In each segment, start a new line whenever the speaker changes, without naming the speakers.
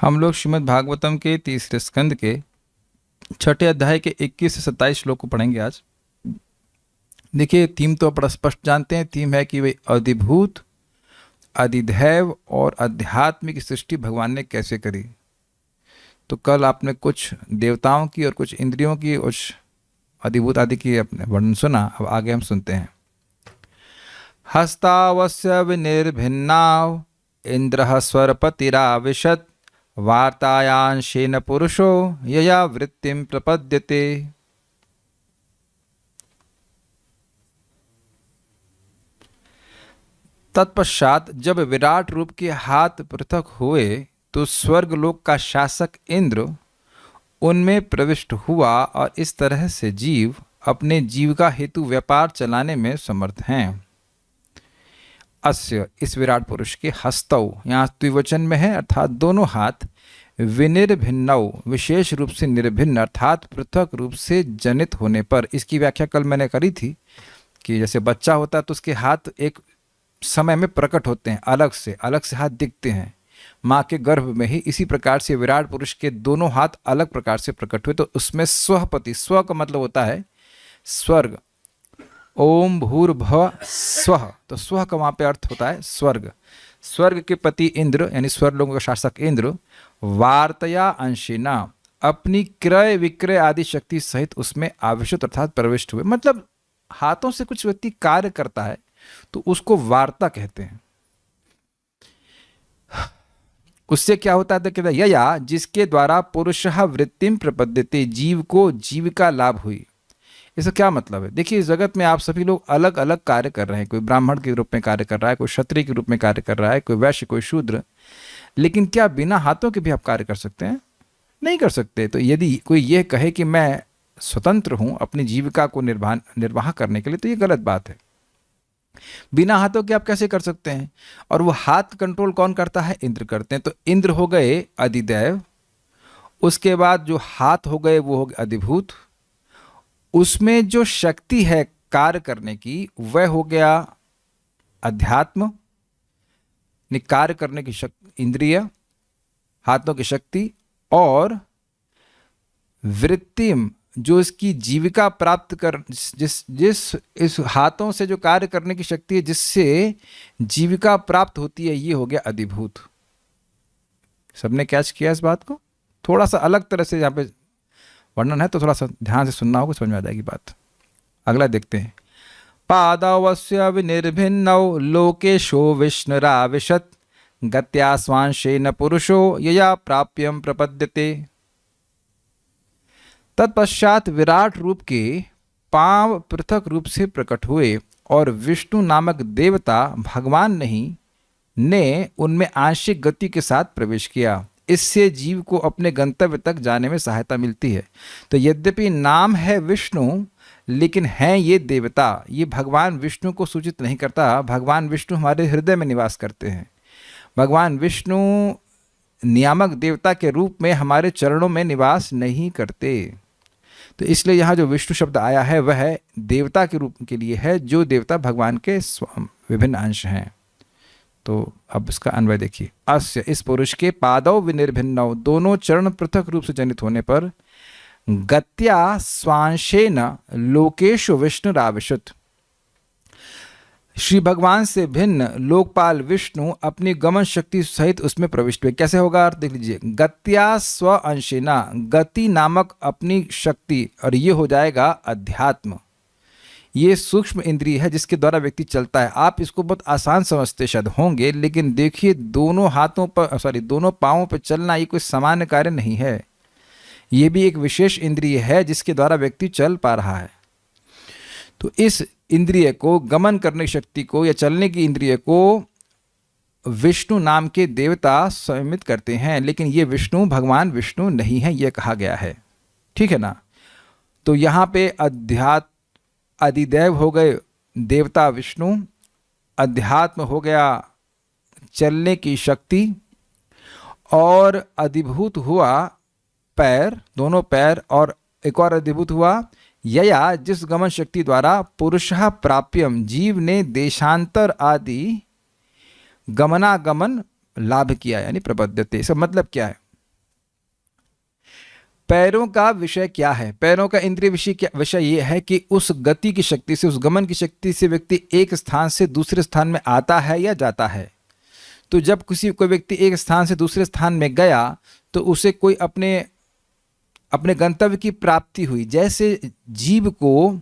हम लोग श्रीमद् भागवतम के तीसरे स्कंद के छठे अध्याय के 21 से 27 श्लोक को पढ़ेंगे आज। देखिए, थीम तो बड़ा स्पष्ट जानते हैं। थीम है कि वे अधिभूत, अधिदैव और आध्यात्मिक सृष्टि भगवान ने कैसे करी। तो कल आपने कुछ देवताओं की और कुछ इंद्रियों की और अधिभूत आदि की अपने वर्णन सुना। अब आगे हम सुनते हैं। हस्तावस्य विनिर्भिन्नाव इंद्रः स्वरपतिराविशत् वार्तायांशेन पुरुषो यया वृत्तिं प्रपद्यते। तत्पश्चात जब विराट रूप के हाथ पृथक हुए तो स्वर्गलोक का शासक इंद्र उनमें प्रविष्ट हुआ और इस तरह से जीव अपने जीविका हेतु व्यापार चलाने में समर्थ हैं। अस्य, इस विराट पुरुष के हस्तौ, यहाँ द्विवचन में है अर्थात दोनों हाथ, विनिर्भिन्नौ, विशेष रूप से निर्भिन्न अर्थात पृथक रूप से जनित होने पर। इसकी व्याख्या कल मैंने करी थी कि जैसे बच्चा होता है तो उसके हाथ एक समय में प्रकट होते हैं, अलग से हाथ दिखते हैं माँ के गर्भ में ही। इसी प्रकार से विराट पुरुष के दोनों हाथ अलग प्रकार से प्रकट हुए तो उसमें स्वपति, स्व का मतलब होता है स्वर्ग। ओम भूर्भुवः स्वः, तो स्व का वहाँ पे अर्थ होता है स्वर्ग। स्वर्ग के पति इंद्र यानी स्वर्ग लोगों का शासक इंद्र वार्तया अंशिना, अपनी क्रय विक्रय आदि शक्ति सहित उसमें आविष्ट अर्थात प्रविष्ट हुए। मतलब हाथों से कुछ व्यक्ति कार्य करता है तो उसको वार्ता कहते हैं। उससे क्या होता है? कहते हैं यया, जिसके द्वारा पुरुषः वृत्तिम प्रपद्यते, जीव को जीविका लाभ हुई। इसका क्या मतलब है? देखिए, इस जगत में आप सभी लोग अलग अलग कार्य कर रहे हैं। कोई ब्राह्मण के रूप में कार्य कर रहा है, कोई क्षत्रिय के रूप में कार्य कर रहा है, कोई वैश्य, कोई शूद्र। लेकिन क्या बिना हाथों के भी आप कार्य कर सकते हैं? नहीं कर सकते। तो यदि कोई यह कहे कि मैं स्वतंत्र हूं अपनी जीविका को निर्वाह करने के लिए, तो ये गलत बात है। बिना हाथों के आप कैसे कर सकते हैं? और वो हाथ कंट्रोल कौन करता है? इंद्र करते हैं। तो इंद्र हो गए अधिदैव, उसके बाद जो हाथ हो गए वो हो गए अधिभूत, उसमें जो शक्ति है कार्य करने की वह हो गया अध्यात्म, कार्य करने की इंद्रिय, हाथों की शक्ति, और वृत्तिम, जो इसकी जीविका प्राप्त कर जिस इस हाथों से जो कार्य करने की शक्ति है जिससे जीविका प्राप्त होती है, ये हो गया अधिभूत। सबने कैच किया इस बात को? थोड़ा सा अलग तरह से यहाँ पे वर्णन है तो थोड़ा सा ध्यान से सुनना होगा, समझ में आ जाएगी बात। अगला देखते हैं। पादवस्य विनिर्भिन्नौ लोकेशो विष्णुराविशत् गत्या स्वांशेन पुरुषो यया प्राप्यम प्रपद्यते। तत्पश्चात विराट रूप के पांव पृथक रूप से प्रकट हुए और विष्णु नामक देवता भगवान ने उनमें आंशिक गति के साथ प्रवेश किया। इससे जीव को अपने गंतव्य तक जाने में सहायता मिलती है। तो यद्यपि नाम है विष्णु, लेकिन हैं ये देवता। ये भगवान विष्णु को सूचित नहीं करता। भगवान विष्णु हमारे हृदय में निवास करते हैं। भगवान विष्णु नियामक देवता के रूप में हमारे चरणों में निवास नहीं करते। तो इसलिए यहाँ जो विष्णु शब्द आया है वह देवता के रूप के लिए है, जो देवता भगवान के विभिन्न अंश हैं। तो अब इसका अन्वय देखिए। अस्य, इस पुरुष के पादौ विनिर्भिन्नौ, दोनों चरण पृथक रूप से जनित होने पर गत्या स्वांशेन लोकेशु विष्णुराविशत्, श्री भगवान से भिन्न लोकपाल विष्णु अपनी गमन शक्ति सहित उसमें प्रविष्ट हुए। कैसे होगा? अर्थ देख लीजिए। गत्या स्व अंशेना, गति नामक अपनी शक्ति, और ये हो जाएगा अध्यात्म। ये सूक्ष्म इंद्रिय है जिसके द्वारा व्यक्ति चलता है। आप इसको बहुत आसान समझते शायद होंगे, लेकिन देखिए दोनों पांवों पर चलना ये कोई सामान्य कार्य नहीं है। ये भी एक विशेष इंद्रिय है जिसके द्वारा व्यक्ति चल पा रहा है। तो इस इंद्रिय को, गमन करने की शक्ति को या चलने की इंद्रिय को विष्णु नाम के देवता संयमित करते हैं, लेकिन ये विष्णु भगवान विष्णु नहीं है, यह कहा गया है। ठीक है ना? तो यहाँ पे अधिदैव हो गए देवता विष्णु, अध्यात्म हो गया चलने की शक्ति, और अधिभूत हुआ पैर, दोनों पैर, और एक और अधिभूत हुआ यया, जिस गमन शक्ति द्वारा पुरुषः प्राप्यम, जीव ने देशांतर आदि गमनागमन लाभ किया, यानी प्रपद्यते। इसका मतलब क्या है? पैरों का विषय क्या है? पैरों का इंद्रिय विषय ये है कि उस गति की शक्ति से, उस गमन की शक्ति से व्यक्ति एक स्थान से दूसरे स्थान में आता है या जाता है। तो जब कोई व्यक्ति एक स्थान से दूसरे स्थान में गया तो उसे कोई अपने अपने गंतव्य की प्राप्ति हुई। जैसे जीव को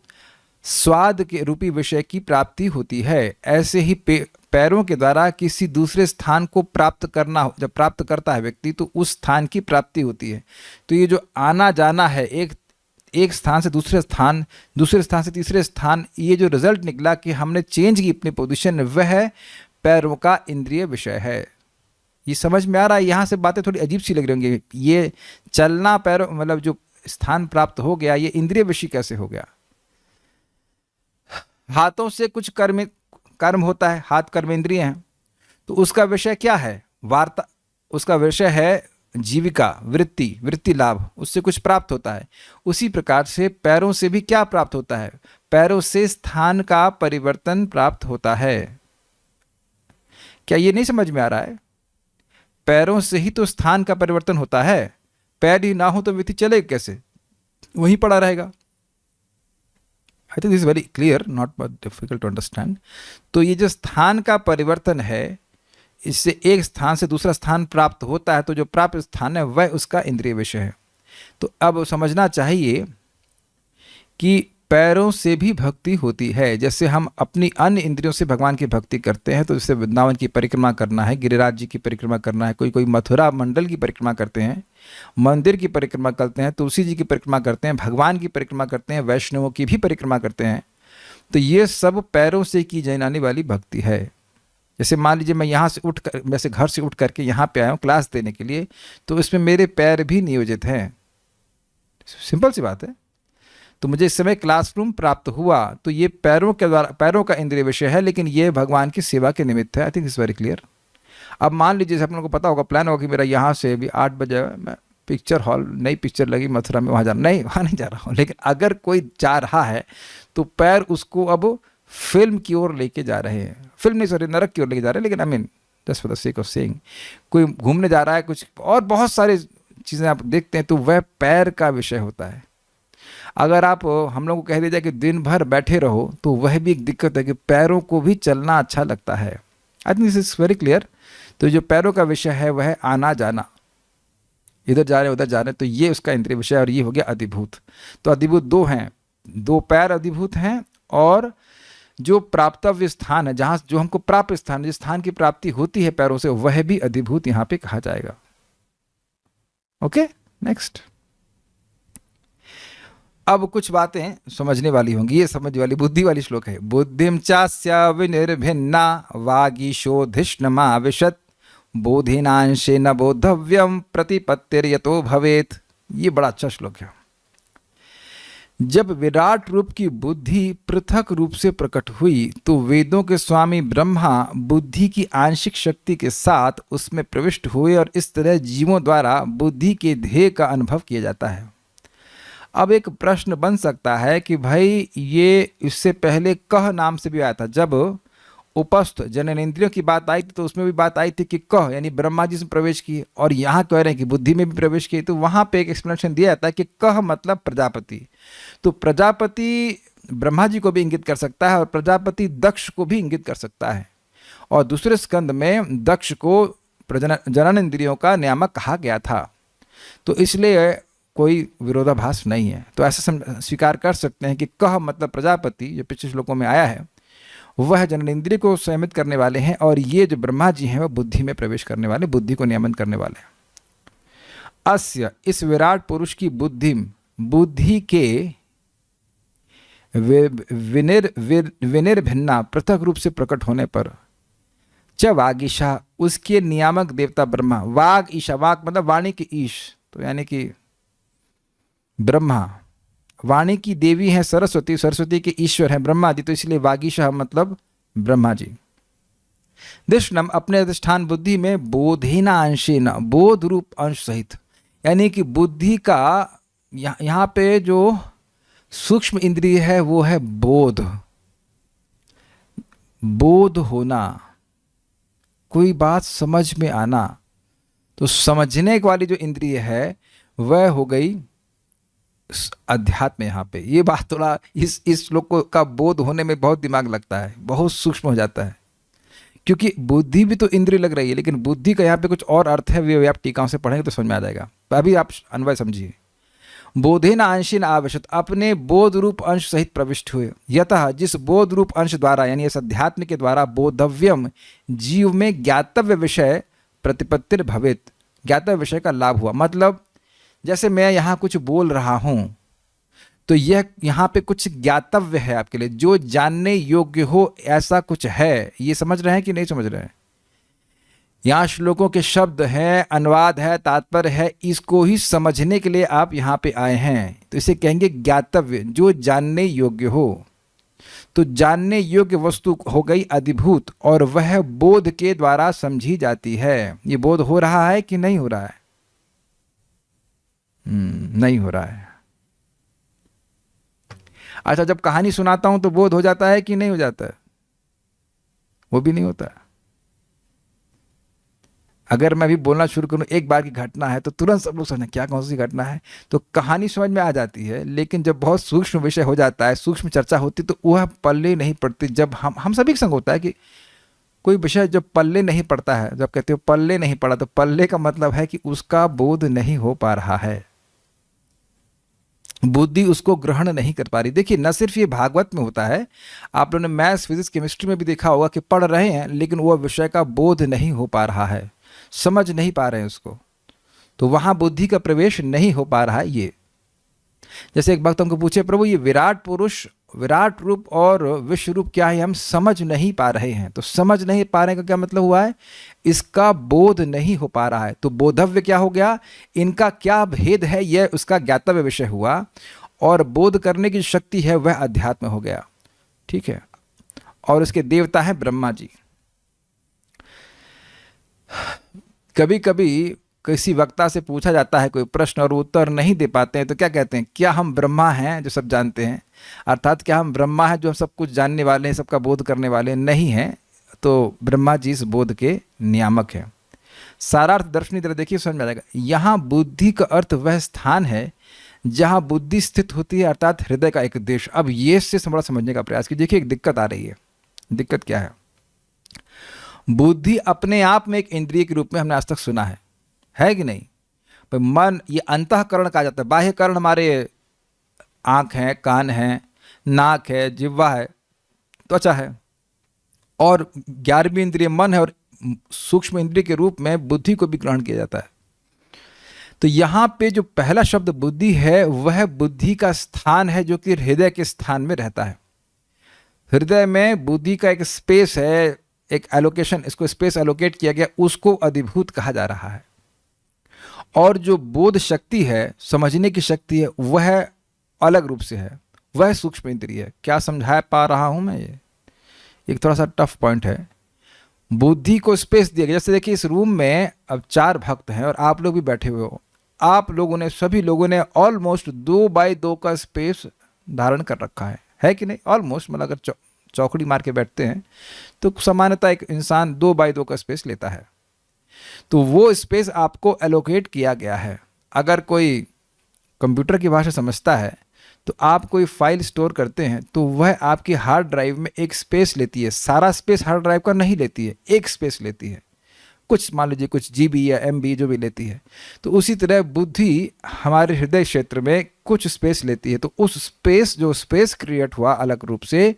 स्वाद के रूपी विषय की प्राप्ति होती है, ऐसे ही पैरों के द्वारा किसी दूसरे स्थान को प्राप्त करना, जब प्राप्त करता है व्यक्ति तो उस स्थान की प्राप्ति होती है। तो ये जो आना जाना है, एक स्थान से दूसरे स्थान, दूसरे स्थान से तीसरे स्थान, ये जो रिजल्ट निकला कि हमने चेंज की अपनी पोजीशन, वह पैरों का इंद्रिय विषय है। ये समझ में आ रहा है? यहाँ से बातें थोड़ी अजीब सी लग रही होंगी। ये चलना पैरों, मतलब जो स्थान प्राप्त हो गया, ये इंद्रिय विषय कैसे हो गया? हाथों से कुछ कर्म होता है, हाथ कर्म इंद्रिय हैं, तो उसका विषय क्या है? वार्ता। उसका विषय है जीविका, वृत्ति लाभ, उससे कुछ प्राप्त होता है। उसी प्रकार से पैरों से भी क्या प्राप्त होता है? पैरों से स्थान का परिवर्तन प्राप्त होता है। क्या ये नहीं समझ में आ रहा है? पैरों से ही तो स्थान का परिवर्तन होता है। पैर ही ना हो तो व्यक्ति चलेगा कैसे? वहीं पड़ा रहेगा। I think this is very clear, not difficult to understand. तो ये जो स्थान का परिवर्तन है, इससे एक स्थान से दूसरा स्थान प्राप्त होता है, तो जो प्राप्त स्थान है वह उसका इंद्रिय विषय है। तो अब समझना चाहिए कि पैरों से भी भक्ति होती है। जैसे हम अपनी अन्य इंद्रियों से भगवान की भक्ति करते हैं, तो जैसे वृंदावन की परिक्रमा करना है, गिरिराज जी की परिक्रमा करना है, कोई मथुरा मंडल की परिक्रमा करते हैं, मंदिर की परिक्रमा करते हैं, तुलसी जी की परिक्रमा करते हैं, भगवान की परिक्रमा करते हैं, वैष्णवों की भी परिक्रमा करते हैं। तो ये सब पैरों से की जाने वाली भक्ति है। जैसे मान लीजिए मैं यहाँ से वैसे घर से उठ करके यहाँ पे आया हूँ क्लास देने के लिए, तो इसमें मेरे पैर भी नियोजित हैं। सिंपल सी बात है। तो मुझे इस समय क्लासरूम प्राप्त हुआ, तो ये पैरों के द्वारा, पैरों का इंद्रिय विषय है, लेकिन ये भगवान की सेवा के निमित्त है। I think it's very clear. अब मान लीजिए आप लोगों को पता होगा, प्लान होगा कि मेरा यहाँ से अभी 8 बजे मैं पिक्चर हॉल, नई पिक्चर लगी मथुरा में, वहाँ जाना, नहीं वहाँ नहीं जा रहा हूँ, लेकिन अगर कोई जा रहा है तो पैर उसको अब फिल्म की ओर लेके जा रहे हैं। फिल्म नहीं, सॉरी, नरक की ओर लेके जा रहे हैं। लेकिन I mean just for the sake of saying, कोई घूमने जा रहा है, कुछ और बहुत सारी चीज़ें आप देखते हैं, तो वह पैर का विषय होता है। अगर आप हम लोग को कह दिया जाए कि दिन भर बैठे रहो, तो वह भी एक दिक्कत है कि पैरों को भी चलना अच्छा लगता है। आई think this is very clear. तो जो पैरों का विषय है वह आना जाना, इधर जा रहे उधर जा रहे, तो ये उसका इंद्रिय विषय, और ये हो गया अधिभूत। तो अधिभूत दो हैं, दो पैर अधिभूत हैं, और जो प्राप्तव्य स्थान है, जहाँ जो हमको प्राप्त स्थान, जिस स्थान की प्राप्ति होती है पैरों से, वह भी अधिभूत यहाँ पे कहा जाएगा। Okay, next. अब कुछ बातें समझने वाली होंगी, ये समझ वाली, बुद्धि वाली श्लोक है। बुद्धिम चास्य विनिर्भिन्ना वागीशोधिष्णमाविशत् बोधिनांशे न बोधव्यम प्रतिपत्तिर्यतो भवेत। ये बड़ा अच्छा श्लोक है। जब विराट रूप की बुद्धि पृथक रूप से प्रकट हुई, तो वेदों के स्वामी ब्रह्मा बुद्धि की आंशिक शक्ति के साथ उसमें प्रविष्ट हुए, और इस तरह जीवों द्वारा बुद्धि के ध्येय का अनुभव किया जाता है। अब एक प्रश्न बन सकता है कि भाई ये इससे पहले कह नाम से भी आया था। जब उपस्थ जननेंद्रियों की बात आई थी तो उसमें भी बात आई थी कि कह यानी ब्रह्मा जी से प्रवेश की, और यहाँ कह रहे हैं कि बुद्धि में भी प्रवेश की। तो वहाँ पे एक एक्सप्लेनेशन दिया जाता है कि कह मतलब प्रजापति। तो प्रजापति ब्रह्मा जी को भी इंगित कर सकता है, और प्रजापति दक्ष को भी इंगित कर सकता है। और दूसरे स्कंद में दक्ष को जननेंद्रियों का नियामक कहा गया था। तो इसलिए कोई विरोधाभास नहीं है। तो ऐसा स्वीकार कर सकते हैं कि कह मतलब प्रजापति, जो पिछले श्लोकों में आया है, वह जननेंद्रिय को संयमित करने वाले हैं, और ये जो ब्रह्मा जी हैं वह बुद्धि में प्रवेश करने वाले, बुद्धि को नियमन करने वाले हैं। अस्य, इस विराट पुरुष की बुद्धि के विनिर्भिन्ना पृथक रूप से प्रकट होने पर, च वागीशा, उसके नियामक देवता ब्रह्मा, वाग ईशा, वाग मतलब वाणी की ईश, तो यानी कि ब्रह्मा, वाणी की देवी है सरस्वती, सरस्वती के ईश्वर हैं ब्रह्मा जी, तो इसलिए वागीशा मतलब ब्रह्मा जी। दिष्णम, अपने अधिष्ठान बुद्धि में बोधेना अंशेन, बोध रूप अंश सहित, यानी कि बुद्धि का यहाँ पे जो सूक्ष्म इंद्रिय है वो है बोध, बोध होना, कोई बात समझ में आना। तो समझने वाली जो इंद्रिय है वह हो गई अध्यात्म यहाँ पे, ये बात थोड़ा इस श्लोक को का बोध होने में बहुत दिमाग लगता है, बहुत सूक्ष्म हो जाता है, क्योंकि बुद्धि भी तो इंद्रिय लग रही है, लेकिन बुद्धि का यहाँ पे कुछ और अर्थ है, वे आप टीकाओं से पढ़ेंगे तो समझ में आ जाएगा। तो अभी आप अन्वय समझिए। बोधेन अंशेन आवश्यक, अपने बोध रूप अंश सहित प्रविष्ट हुए, यतः जिस बोध रूप अंश द्वारा यानी इस अध्यात्म के द्वारा बोधव्यम जीव में ज्ञातव्य विषय प्रतिपत्तिर भवेत, ज्ञातव्य विषय का लाभ हुआ। मतलब जैसे मैं यहाँ कुछ बोल रहा हूँ तो यह यहाँ पे कुछ ज्ञातव्य है आपके लिए, जो जानने योग्य हो ऐसा कुछ है। ये समझ रहे हैं कि नहीं समझ रहे हैं? यहाँ श्लोकों के शब्द हैं, अनुवाद है, तात्पर्य है, इसको ही समझने के लिए आप यहाँ पे आए हैं, तो इसे कहेंगे ज्ञातव्य, जो जानने योग्य हो। तो जानने योग्य वस्तु हो गई अधिभूत, और वह बोध के द्वारा समझी जाती है। ये बोध हो रहा है कि नहीं हो रहा है? नहीं हो रहा है। अच्छा, जब कहानी सुनाता हूं तो बोध हो जाता है कि नहीं हो जाता है? वो भी नहीं होता। अगर मैं भी बोलना शुरू करूं, एक बार की घटना है, तो तुरंत सब लोग समझना क्या कौन सी घटना है, तो कहानी समझ में आ जाती है। लेकिन जब बहुत सूक्ष्म विषय हो जाता है, सूक्ष्म चर्चा होती, तो वह पल्ले नहीं पड़ती। जब हम सभी के संग होता है कि कोई विषय जब पल्ले नहीं पड़ता है, जब कहते हो पल्ले नहीं पड़ा, तो पल्ले का मतलब है कि उसका बोध नहीं हो पा रहा है, बुद्धि उसको ग्रहण नहीं कर पा रही। देखिए, न सिर्फ ये भागवत में होता है, आप लोगों ने मैथ्स, फिजिक्स, केमिस्ट्री में भी देखा होगा कि पढ़ रहे हैं लेकिन वह विषय का बोध नहीं हो पा रहा है, समझ नहीं पा रहे हैं उसको, तो वहां बुद्धि का प्रवेश नहीं हो पा रहा है। ये जैसे एक भक्त हमको पूछे, प्रभु ये विराट पुरुष, विराट रूप और विश्व रूप क्या है, हम समझ नहीं पा रहे हैं। तो समझ नहीं पा रहे का क्या मतलब हुआ है? इसका बोध नहीं हो पा रहा है। तो बोधव्य क्या हो गया? इनका क्या भेद है, यह उसका ज्ञातव्य विषय हुआ, और बोध करने की शक्ति है वह अध्यात्म हो गया। ठीक है, और उसके देवता हैं ब्रह्मा जी। कभी कभी किसी वक्ता से पूछा जाता है कोई प्रश्न और उत्तर नहीं दे पाते हैं, तो क्या कहते हैं? क्या हम ब्रह्मा हैं जो सब जानते हैं? अर्थात क्या हम ब्रह्मा हैं जो सब कुछ जानने वाले हैं, सबका बोध करने वाले हैं? नहीं हैं। तो ब्रह्मा जी इस बोध के नियामक हैं। सारार्थ दर्शनी तरह देखिए, समझ में आ जाएगा। यहाँ बुद्धि का अर्थ वह स्थान है जहाँ बुद्धि स्थित होती है, अर्थात हृदय का एक देश। अब ये से थोड़ा समझने का प्रयास कीजिए। देखिए, एक दिक्कत आ रही है। दिक्कत क्या है? बुद्धि अपने आप में एक इंद्रिय के रूप में हमने आज तक सुना है कि नहीं? पर मन, ये अंतःकरण कहा जाता है। बाह्यकरण हमारे आँख है, कान है, नाक है, जिह्वा है, त्वचा है, और 11वीं इंद्रिय मन है, और सूक्ष्म इंद्रिय के रूप में बुद्धि को भी ग्रहण किया जाता है। तो यहाँ पे जो पहला शब्द बुद्धि है, वह बुद्धि का स्थान है जो कि हृदय के स्थान में रहता है। हृदय में बुद्धि का एक स्पेस है, एक एलोकेशन, इसको स्पेस एलोकेट किया गया, उसको अधिभूत कहा जा रहा है। और जो बोध शक्ति है, समझने की शक्ति है, वह अलग रूप से है, वह सूक्ष्म इंद्रिय है। क्या समझा पा रहा हूं मैं? ये एक थोड़ा सा टफ पॉइंट है। बुद्धि को स्पेस दिया गया। जैसे देखिए, इस रूम में अब 4 भक्त हैं और आप लोग भी बैठे हुए हो। आप लोगों ने, सभी लोगों ने ऑलमोस्ट 2x2 का स्पेस धारण कर रखा है कि नहीं? ऑलमोस्ट, मतलब अगर चौकड़ी मार के बैठते हैं तो सामान्यतः एक इंसान 2x2 का स्पेस लेता है। तो वो स्पेस आपको एलोकेट किया गया है। अगर कोई कंप्यूटर की भाषा समझता है, तो आप कोई फाइल स्टोर करते हैं तो वह आपकी हार्ड ड्राइव में एक स्पेस लेती है। सारा स्पेस हार्ड ड्राइव का नहीं लेती है, एक स्पेस लेती है, कुछ मान लीजिए कुछ GB या MB जो भी लेती है। तो उसी तरह बुद्धि हमारे हृदय क्षेत्र में कुछ स्पेस लेती है। तो उस स्पेस, जो स्पेस क्रिएट हुआ अलग रूप से,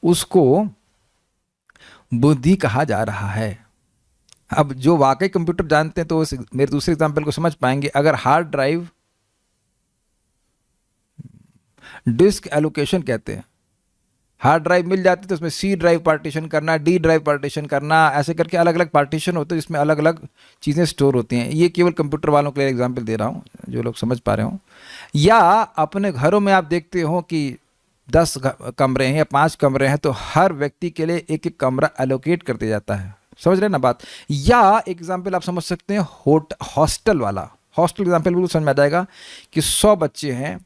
उसको बुद्धि कहा जा रहा है। अब जो वाकई कंप्यूटर जानते हैं तो मेरे दूसरे एग्जाम्पल को समझ पाएंगे। अगर हार्ड ड्राइव, डिस्क एलोकेशन कहते हैं, हार्ड ड्राइव मिल जाती है तो उसमें C ड्राइव पार्टीशन करना, D ड्राइव पार्टीशन करना, ऐसे करके अलग अलग पार्टीशन होते हैं जिसमें अलग अलग चीज़ें स्टोर होती हैं। ये केवल कंप्यूटर वालों के लिए एग्जाम्पल दे रहा हूँ, जो लोग समझ पा रहे हो। या अपने घरों में आप देखते हो कि 10 कमरे हैं या 5 कमरे हैं, तो हर व्यक्ति के लिए एक एक कमरा एलोकेट कर दिया जाता है। समझ रहे हैं ना बात? या एग्जाम्पल आप समझ सकते हैं हॉस्टल वाला। हॉस्टल एग्जाम्पल बिल्कुल समझ में आ जाएगा कि 100 बच्चे हैं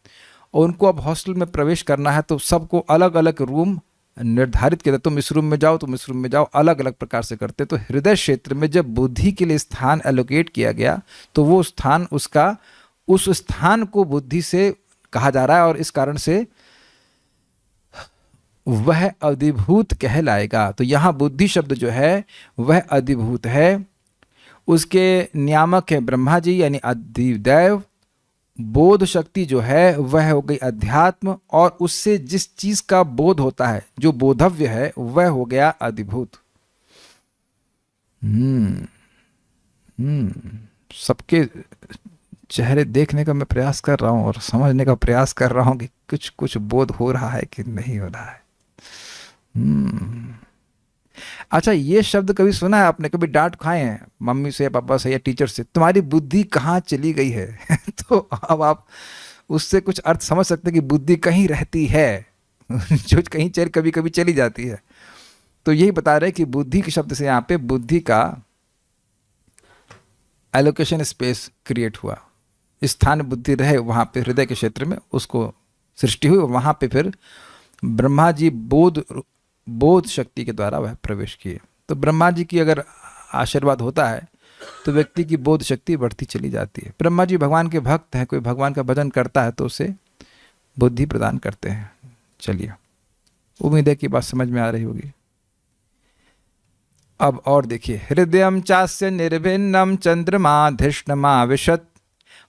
और उनको अब हॉस्टल में प्रवेश करना है, तो सबको अलग अलग रूम निर्धारित किया। तुम इस रूम में जाओ, तुम इस रूम में जाओ, अलग अलग प्रकार से करते। तो हृदय क्षेत्र में जब बुद्धि के लिए स्थान एलोकेट किया गया, तो वो स्थान, उसका, उस स्थान को बुद्धि से कहा जा रहा है, और इस कारण से वह अधिभूत कहलाएगा। तो यहाँ बुद्धि शब्द जो है वह अधिभूत है, उसके नियामक है ब्रह्मा जी यानी अधिदैव, बोध शक्ति जो है वह हो गई अध्यात्म, और उससे जिस चीज का बोध होता है जो बोधव्य है वह हो गया अधिभूत। सबके चेहरे देखने का मैं प्रयास कर रहा हूं और समझने का प्रयास कर रहा हूं कि कुछ कुछ बोध हो रहा है कि नहीं हो रहा है। अच्छा, ये शब्द कभी सुना है आपने? कभी डांट खाए हैं मम्मी से, पापा से या टीचर से, तुम्हारी बुद्धि कहाँ चली गई है? तो अब आप उससे कुछ अर्थ समझ सकते हैं कि बुद्धि कहीं रहती है जो कहीं कभी कभी चली जाती है। तो यही बता रहे हैं कि बुद्धि के शब्द से यहाँ पे बुद्धि का एलोकेशन स्पेस क्रिएट हुआ, स्थान बुद्धि रहे वहाँ पे हृदय के क्षेत्र में, उसको सृष्टि हुई, वहाँ पे फिर ब्रह्मा जी बोध शक्ति के द्वारा वह प्रवेश किए। तो ब्रह्मा जी की अगर आशीर्वाद होता है तो व्यक्ति की बोध शक्ति बढ़ती चली जाती है। ब्रह्मा जी भगवान के भक्त हैं, कोई भगवान का भजन करता है तो उसे बुद्धि प्रदान करते हैं। चलिए, उम्मीद है कि बात समझ में आ रही होगी। अब और देखिए, हृदयम चास्य निर्भिन्नम चंद्रमा धिष्णमा विशत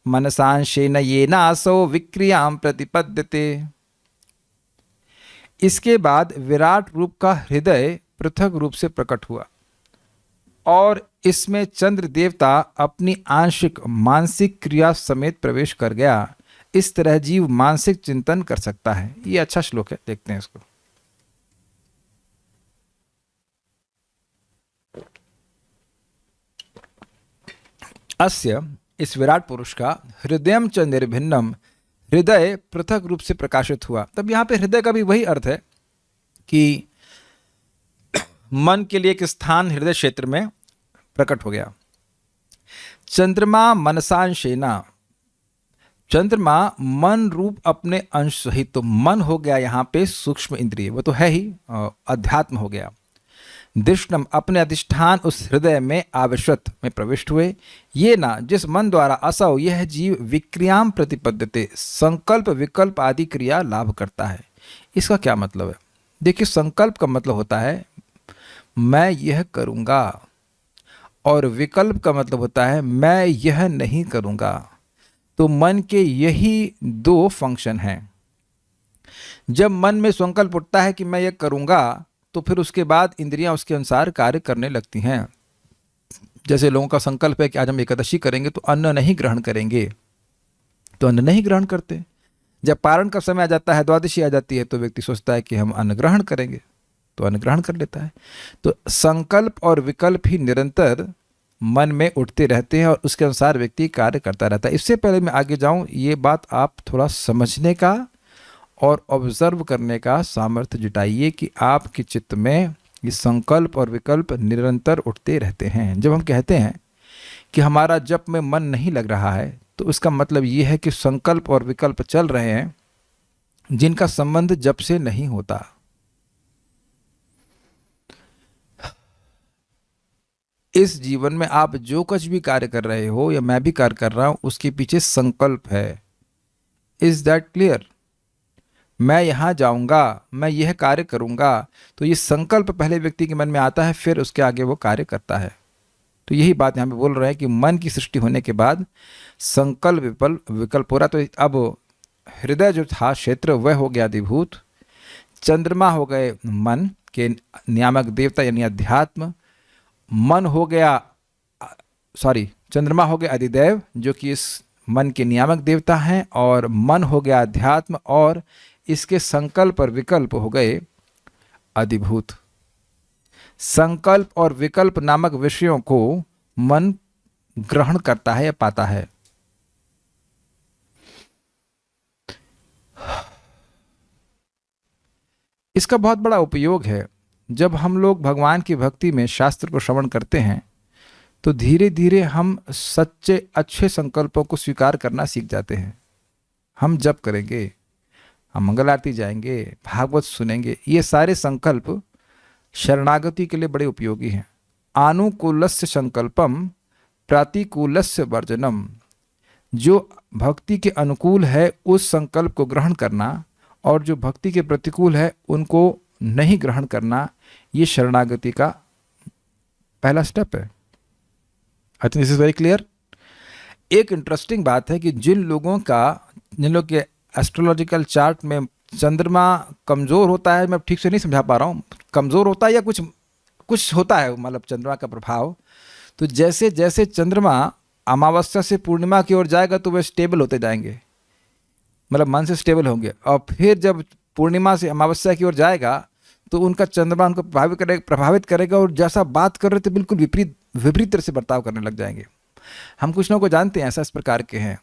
मनसांशेन येनासो विक्रियाम प्रतिपद्यते। इसके बाद विराट रूप का हृदय पृथक रूप से प्रकट हुआ और इसमें चंद्र देवता अपनी आंशिक मानसिक क्रिया समेत प्रवेश कर गया। इस तरह जीव मानसिक चिंतन कर सकता है। ये अच्छा श्लोक है, देखते हैं इसको। अस्य, इस विराट पुरुष का, हृदयम च निर्भिन्नम, हृदय पृथक रूप से प्रकाशित हुआ। तब यहाँ पे हृदय का भी वही अर्थ है कि मन के लिए एक स्थान हृदय क्षेत्र में प्रकट हो गया। चंद्रमा मनसांशेना, चंद्रमा मन रूप अपने अंश सहित, तो मन हो गया यहाँ पे सूक्ष्म इंद्रिय, वो तो है ही, अध्यात्म हो गया। दिष्णम, अपने अधिष्ठान उस हृदय में आविशत में प्रविष्ट हुए। ये ना, जिस मन द्वारा असौ यह जीव विक्रियाम प्रतिपद्यते, संकल्प विकल्प आदि क्रिया लाभ करता है। इसका क्या मतलब है? देखिए, संकल्प का मतलब होता है मैं यह करूँगा, और विकल्प का मतलब होता है मैं यह नहीं करूँगा। तो मन के यही दो फंक्शन हैं। जब मन में संकल्प उठता है कि मैं यह करूँगा, तो फिर उसके बाद इंद्रियां उसके अनुसार कार्य करने लगती हैं। जैसे लोगों का संकल्प है कि आज हम एकादशी करेंगे तो अन्न नहीं ग्रहण करेंगे, तो अन्न नहीं ग्रहण करते। जब पारण का समय आ जाता है, द्वादशी आ जाती है, तो व्यक्ति सोचता है कि हम अन्न ग्रहण करेंगे, तो अन्न ग्रहण कर लेता है। तो संकल्प और विकल्प ही निरंतर मन में उठते रहते हैं और उसके अनुसार व्यक्ति कार्य करता रहता है। इससे पहले मैं आगे जाऊं, ये बात आप थोड़ा समझने का और ऑब्जर्व करने का सामर्थ्य जुटाइए कि आपके चित्त में ये संकल्प और विकल्प निरंतर उठते रहते हैं। जब हम कहते हैं कि हमारा जप में मन नहीं लग रहा है, तो उसका मतलब ये है कि संकल्प और विकल्प चल रहे हैं जिनका संबंध जप से नहीं होता। इस जीवन में आप जो कुछ भी कार्य कर रहे हो या मैं भी कार्य कर रहा हूं, उसके पीछे संकल्प है। Is that clear? मैं यहाँ जाऊँगा, मैं यह कार्य करूँगा, तो ये संकल्प पहले व्यक्ति के मन में आता है, फिर उसके आगे वो कार्य करता है। तो यही बात यहाँ पे बोल रहे हैं कि मन की सृष्टि होने के बाद संकल्प विकल्प हो रहा। तो अब हृदय जो था क्षेत्र वह हो गया अधिभूत, चंद्रमा हो गए मन के नियामक देवता यानी अध्यात्म, मन हो गया चंद्रमा हो गया अधिदैव जो कि इस मन के नियामक देवता हैं, और मन हो गया अध्यात्म और इसके संकल्प और विकल्प हो गए अधिभूत। संकल्प और विकल्प नामक विषयों को मन ग्रहण करता है या पाता है। इसका बहुत बड़ा उपयोग है। जब हम लोग भगवान की भक्ति में शास्त्र को श्रवण करते हैं, तो धीरे धीरे हम सच्चे अच्छे संकल्पों को स्वीकार करना सीख जाते हैं। हम जप करेंगे, हम मंगल आरती जाएंगे, भागवत सुनेंगे, ये सारे संकल्प शरणागति के लिए बड़े उपयोगी हैं। आनुकूलस्य संकल्पम प्रतिकूलस्य वर्जनम, जो भक्ति के अनुकूल है उस संकल्प को ग्रहण करना, और जो भक्ति के प्रतिकूल है उनको नहीं ग्रहण करना, ये शरणागति का पहला स्टेप है। आई think this is very clear. एक इंटरेस्टिंग बात है कि जिन लोगों के एस्ट्रोलॉजिकल चार्ट में चंद्रमा कमज़ोर होता है, मैं ठीक से नहीं समझा पा रहा हूँ, कमज़ोर होता है या कुछ कुछ होता है, मतलब चंद्रमा का प्रभाव, तो जैसे जैसे चंद्रमा अमावस्या से पूर्णिमा की ओर जाएगा तो वे स्टेबल होते जाएंगे, मतलब मन से स्टेबल होंगे, और फिर जब पूर्णिमा से अमावस्या की ओर जाएगा तो उनका चंद्रमा उनको प्रभावित करेगा और जैसा बात कर रहे थे बिल्कुल विपरीत तरह से बर्ताव करने लग जाएंगे। हम कुछ लोगों को जानते हैं ऐसा इस प्रकार के हैं,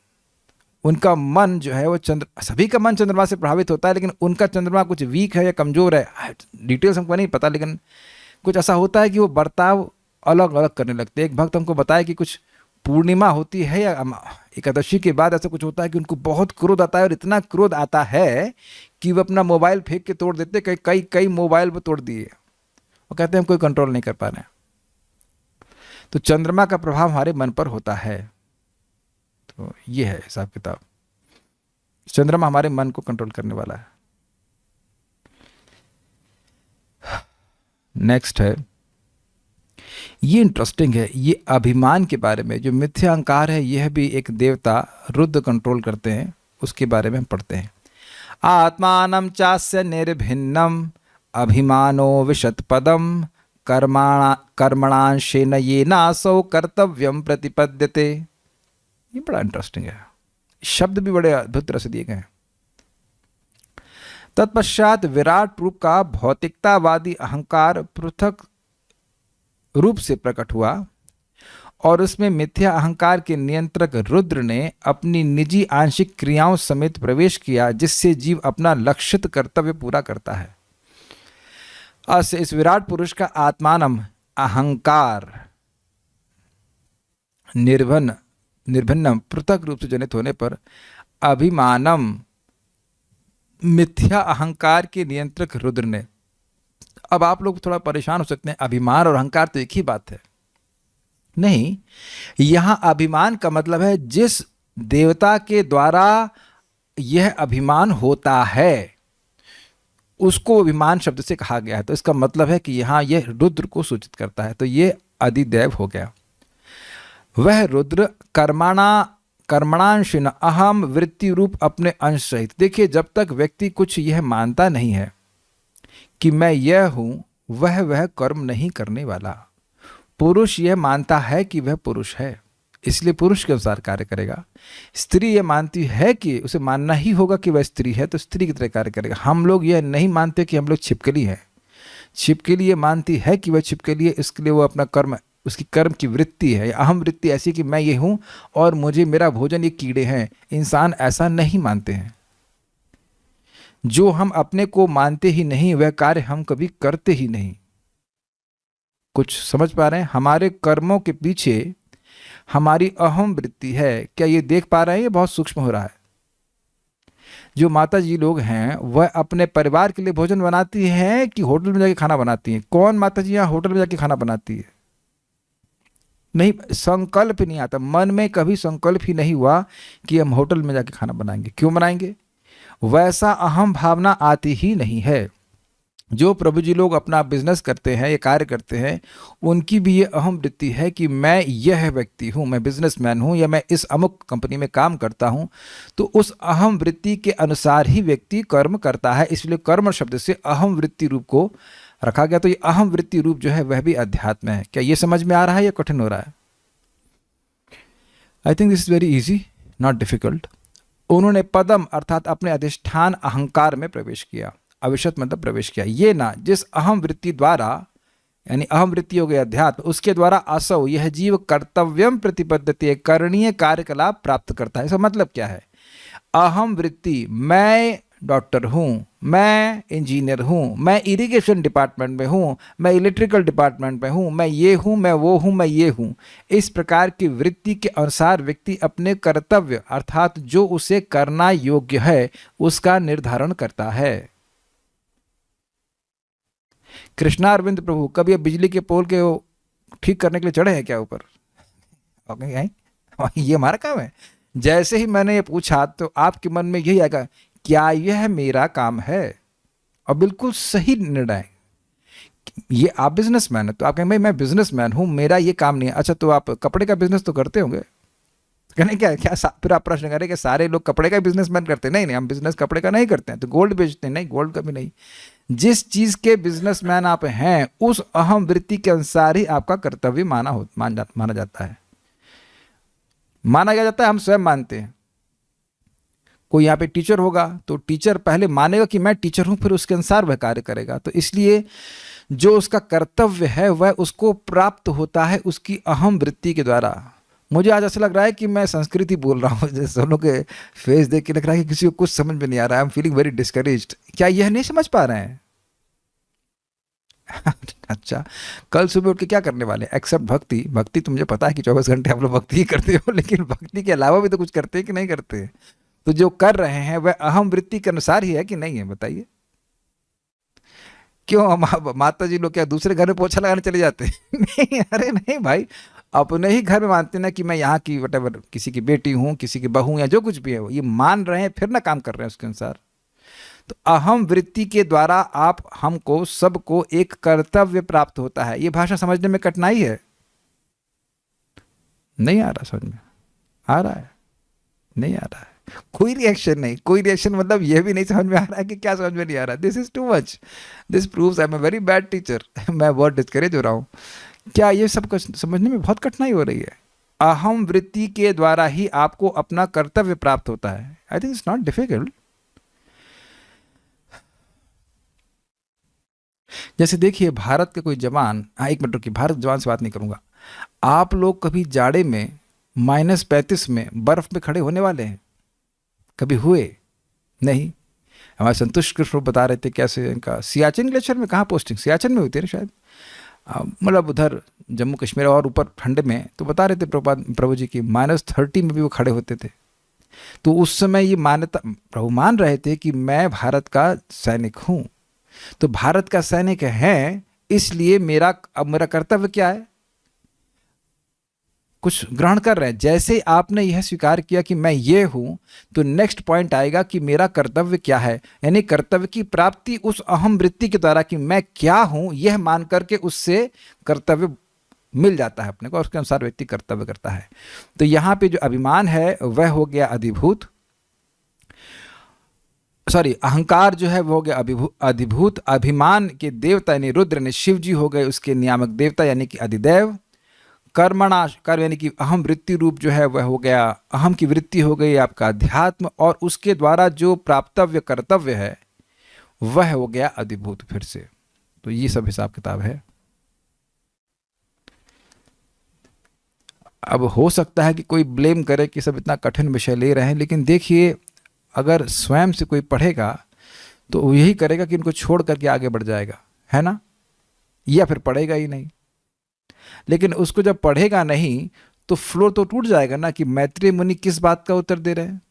उनका मन जो है वो सभी का मन चंद्रमा से प्रभावित होता है, लेकिन उनका चंद्रमा कुछ वीक है या कमज़ोर है, डिटेल्स हमको नहीं पता, लेकिन कुछ ऐसा होता है कि वो बर्ताव अलग अलग करने लगते हैं। एक भक्त हमको बताया कि कुछ पूर्णिमा होती है या एकादशी के बाद ऐसा कुछ होता है कि उनको बहुत क्रोध आता है, और इतना क्रोध आता है कि वो अपना मोबाइल फेंक के तोड़ देते, कई मोबाइल वो तोड़ दिए, वो कहते हैं हम कोई कंट्रोल नहीं कर पा रहे हैं। तो चंद्रमा का प्रभाव हमारे मन पर होता है, तो ये है हिसाब किताब। चंद्रमा हमारे मन को कंट्रोल करने वाला है। नेक्स्ट है, ये इंटरेस्टिंग है, ये अभिमान के बारे में, जो मिथ्या अहंकार है यह भी एक देवता रुद्र कंट्रोल करते हैं, उसके बारे में हम पढ़ते हैं। आत्मानं चास्य निर्भिन्नम अभिमानो विशतपदम कर्मणांशेन येनासौ कर्तव्यम प्रतिपद्यते। ये बड़ा इंटरेस्टिंग है, शब्द भी बड़े अद्भुत तरह से दिए गए हैं। तत्पश्चात विराट रूप का भौतिकतावादी अहंकार पृथक रूप से प्रकट हुआ, और उसमें मिथ्या अहंकार के नियंत्रक रुद्र ने अपनी निजी आंशिक क्रियाओं समेत प्रवेश किया, जिससे जीव अपना लक्षित कर्तव्य पूरा करता है। अस्य इस विराट पुरुष का आत्मानम अहंकार निर्भिन्नम पृथक रूप से जनित होने पर अभिमानम मिथ्या अहंकार के नियंत्रक रुद्र ने। अब आप लोग थोड़ा परेशान हो सकते हैं, अभिमान और अहंकार तो एक ही बात है। नहीं, यहां अभिमान का मतलब है जिस देवता के द्वारा यह अभिमान होता है उसको अभिमान शब्द से कहा गया है, तो इसका मतलब है कि यहां यह रुद्र को सूचित करता है, तो यह अधिदैव हो गया। वह रुद्र कर्मणांशिन अहम वृत्ति रूप अपने अंश सहित। देखिए, जब तक व्यक्ति कुछ यह मानता नहीं है कि मैं यह हूं, वह कर्म नहीं करने वाला। पुरुष यह मानता है कि वह पुरुष है, इसलिए पुरुष के अनुसार कार्य करेगा। स्त्री यह मानती है कि उसे मानना ही होगा कि वह स्त्री है, तो स्त्री की तरह कार्य करेगा। हम लोग यह नहीं मानते कि हम लोग छिपकली हैं। छिपकली ये मानती है कि वह छिपकली है, इसके लिए वो अपना कर्म, उसकी कर्म की वृत्ति है, अहम वृत्ति ऐसी कि मैं ये हूँ और मुझे मेरा भोजन ये कीड़े हैं। इंसान ऐसा नहीं मानते हैं। जो हम अपने को मानते ही नहीं, वह कार्य हम कभी करते ही नहीं। कुछ समझ पा रहे हैं? हमारे कर्मों के पीछे हमारी अहम वृत्ति है। क्या ये देख पा रहे हैं? ये बहुत सूक्ष्म हो रहा है। जो माता जी लोग हैं वह अपने परिवार के लिए भोजन बनाती हैं कि होटल में जाके खाना बनाती हैं? कौन माता जी यहाँ होटल में जाके खाना बनाती है? नहीं, संकल्प नहीं आता मन में, कभी संकल्प ही नहीं हुआ कि हम होटल में जाके खाना बनाएंगे। क्यों बनाएंगे? वैसा अहम भावना आती ही नहीं है। जो प्रभु जी लोग अपना बिजनेस करते हैं, ये कार्य करते हैं, उनकी भी ये अहम वृत्ति है कि मैं यह व्यक्ति हूँ, मैं बिजनेसमैन हूँ, या मैं इस अमुक कंपनी में काम करता हूँ। तो उस अहम वृत्ति के अनुसार ही व्यक्ति कर्म करता है, इसलिए कर्म शब्द से अहम वृत्ति रूप को रखा गया। तो ये अहम वृत्ति रूप जो है वह भी अध्यात्म है। क्या ये समझ में आ रहा है या कठिन हो रहा है? आई think this is very easy, not difficult. उन्होंने पदम अर्थात अपने अधिष्ठान अहंकार में प्रवेश किया। अविशत मतलब प्रवेश किया। ये ना जिस अहम वृत्ति द्वारा, यानी अहम वृत्ति हो गया अध्यात्म, उसके द्वारा असौ यह जीव कर्तव्यम प्रतिपद्यते, करणीय कार्यकलाप प्राप्त करता है। इसका मतलब क्या है? अहम वृत्ति, मैं डॉक्टर हूँ, मैं इंजीनियर हूँ, मैं इरिगेशन डिपार्टमेंट में हूँ, मैं इलेक्ट्रिकल डिपार्टमेंट में हूँ, मैं ये हूँ, मैं वो हूँ, मैं ये हूँ। इस प्रकार की वृत्ति के अनुसार व्यक्ति अपने कर्तव्य अर्थात जो उसे करना योग्य है उसका निर्धारण करता है। कृष्णारविंद प्रभु कभी अब बिजली के पोल के ठीक करने के लिए चढ़े हैं क्या ऊपर? ये हमारा काम है। जैसे ही मैंने ये पूछा तो आपके मन में यही आएगा, क्या यह मेरा काम है? और बिल्कुल सही निर्णय। ये आप बिजनेसमैन है तो आप कहेंगे भाई मैं बिजनेसमैन हूं, मेरा ये काम नहीं है। अच्छा तो आप कपड़े का बिजनेस तो करते होंगे? कहने क्या क्या फिर आप प्रश्न करें कि सारे लोग कपड़े का बिजनेसमैन करते हैं? नहीं नहीं, हम बिजनेस कपड़े का नहीं करते हैं। तो गोल्ड बेचते हैं? नहीं, गोल्ड का भी नहीं। जिस चीज के बिजनेसमैन आप हैं उस अहम वृत्ति के अनुसार ही आपका कर्तव्य माना जाता है। माना क्या जाता है? हम स्वयं मानते हैं। कोई यहाँ पे टीचर होगा तो टीचर पहले मानेगा कि मैं टीचर हूं, फिर उसके अनुसार वह कार्य करेगा। तो इसलिए जो उसका कर्तव्य है वह उसको प्राप्त होता है उसकी अहम वृत्ति के द्वारा। मुझे आज ऐसा लग रहा है कि मैं संस्कृत ही बोल रहा हूँ। जैसे सब लोग के फेस देख के लग रहा है कि किसी को कुछ समझ में नहीं आ रहा है। I am feeling very discouraged. क्या यह नहीं समझ पा रहे हैं? अच्छा, कल सुबह उठ के क्या करने वाले? एक्सेप्ट भक्ति। भक्ति तो मुझे पता है कि 24 घंटे आप लोग भक्ति ही करते हो, लेकिन भक्ति के अलावा भी तो कुछ करते हैं कि नहीं करते? तो जो कर रहे हैं वह अहम वृत्ति के अनुसार ही है कि नहीं है? बताइए। क्यों हम माता जी लोग क्या दूसरे घर में पोछा लगाने चले जाते हैं? नहीं, अरे नहीं भाई, अपने ही घर में मानते ना कि मैं यहाँ की वटेवर किसी की बेटी हूँ, किसी की बहू, या जो कुछ भी है वो ये मान रहे हैं, फिर ना काम कर रहे हैं उसके अनुसार। तो अहम वृत्ति के द्वारा आप हमको सबको एक कर्तव्य प्राप्त होता है। ये भाषा समझने में कठिनाई है? नहीं आ रहा समझ में? आ रहा है? नहीं आ रहा है? कोई रिएक्शन नहीं। कोई रिएक्शन मतलब ये भी नहीं समझ में आ रहा है कि क्या समझ में नहीं आ रहा। This is too much. This proves I am a very bad teacher. मैं बहुत डिस्करेज हो रहा हूँ। क्या ये सब कुछ समझने में बहुत कठिनाई हो रही है? अहम वृत्ति के द्वारा ही आपको अपना कर्तव्य प्राप्त होता है। I think it's not difficult. जैसे देखिए भारत के कोई जवान, हाँ एक मिनट रुकिए, भारत जवान से बात नहीं करूंगा। आप लोग कभी जाड़े में -35 में बर्फ में खड़े होने वाले हैं? कभी हुए? नहीं। हमारे संतुष्ट कृष्ण बता रहे थे कैसे इनका सियाचिन ग्लेशियर में, कहाँ पोस्टिंग, सियाचिन में हुई थी ना शायद, मतलब उधर जम्मू कश्मीर और ऊपर ठंड में। तो बता रहे थे प्रभु जी की -30 में भी वो खड़े होते थे। तो उस समय ये मान्यता प्रभु मान रहे थे कि मैं भारत का सैनिक हूं। तो भारत का सैनिक है, इसलिए मेरा कर्तव्य क्या है? कुछ ग्रहण कर रहे हैं। जैसे आपने यह स्वीकार किया कि मैं ये हूं, तो नेक्स्ट पॉइंट आएगा कि मेरा कर्तव्य क्या है। यानी कर्तव्य की प्राप्ति उस अहम वृत्ति के द्वारा कि मैं क्या हूं यह मान करके उससे कर्तव्य मिल जाता है अपने को, और उसके अनुसार व्यक्ति कर्तव्य करता है। तो यहां पे जो अभिमान है वह हो गया अधिभूत, सॉरी अहंकार जो है वो हो गया अधिभूत। अभिमान के देवता यानी रुद्र यानी शिव जी हो गए उसके नियामक देवता यानी कि अधिदेव। कर्मणा कर्म यानी कि अहम वृत्ति रूप जो है वह हो गया, अहम की वृत्ति हो गई आपका अध्यात्म, और उसके द्वारा जो प्राप्तव्य कर्तव्य है वह हो गया अधिभूत फिर से। तो ये सब हिसाब किताब है। अब हो सकता है कि कोई ब्लेम करे कि सब इतना कठिन विषय ले रहे हैं, लेकिन देखिए अगर स्वयं से कोई पढ़ेगा तो वो यही करेगा कि इनको छोड़ करके आगे बढ़ जाएगा, है ना? या फिर पढ़ेगा ही नहीं। लेकिन उसको जब पढ़ेगा नहीं तो फ्लो तो टूट जाएगा ना कि मैत्रेय मुनि किस बात का उत्तर दे रहे हैं।